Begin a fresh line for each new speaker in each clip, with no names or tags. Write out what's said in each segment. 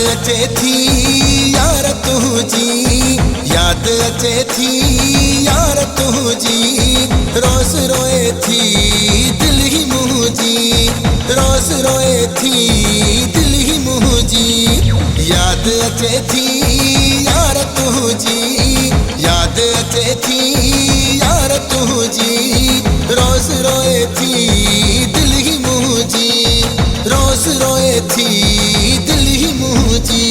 अचे थी यार तुझी, याद अचे थी यार तुझी, रोज़ रोए थी दिल ही मुझी, रोज़ रोए थी दिल ही मुझी। याद अचे थी यार तुझी, याद अचे थी यार तुझी, रोज़ रोए थी दिल ही मुझी, रोज़ रोए थी दिल ही मुझी।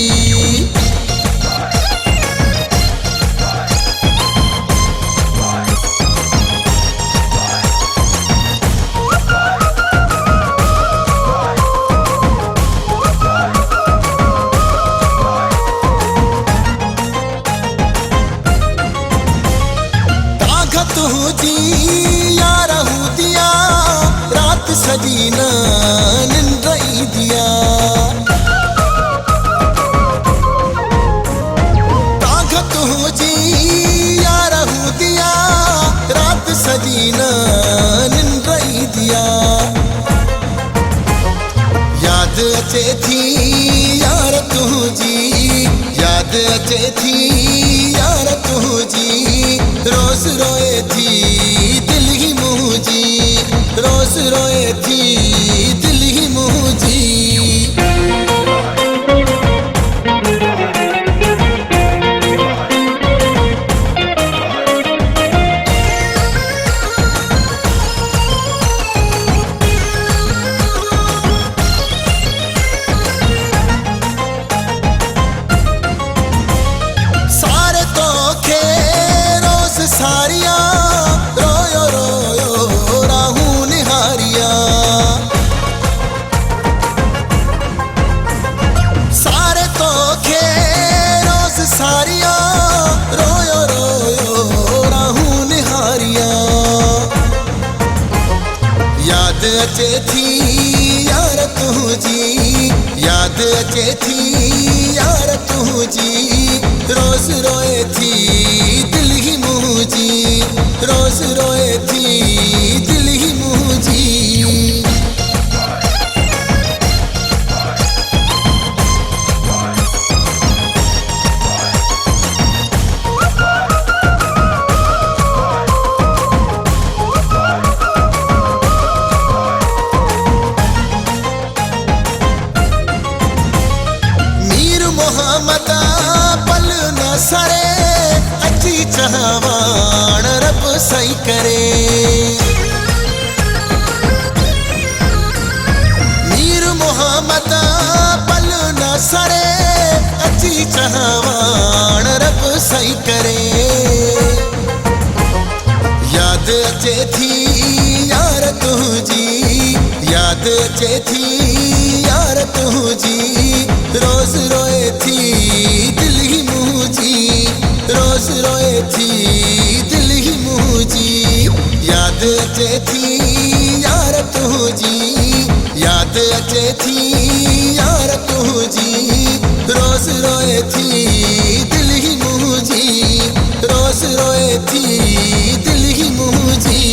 तुझी यार हूँ दिया रात सजीना निंद्रई दिया, ताघ तुझी यार हूँ दिया रात सजीना निंद्रई दिया। याद अचे थी यार तुझी, याद अचे थी यार तुझी, रोज़ रोए थी दिल ही मुझी, रोज़ रोए थी दिल ही मुझी। सारिया रोयो रोयो राहू निहारिया, सारे तो खे रोज सारिया रोयो रोयो राहू निहारिया। याद अचे थी यार तुझी, याद अचे थी यार तुझी, रोज़ रोए थी दिल ही मुझी, रोज़ रोए थी दिल ही मुझी। मीर मोहम्मद पल न सरे अची चहवान रब सही करे, मीर मोहम्मद पल न सरे अची चहवान रब सही करे। याद अचे थी यार तुझी, याद अचे थी यार तुझी, रोज़ रोए थी दिल ही मुझी, रोज़ रोए थी दिल ही मुझी। याद अचे थी यार तुझी, याद अचे थी यार तुझी, रोज़ रोए थी दिल ही मुझी, रोज़ रोए थी दिल ही मुझी।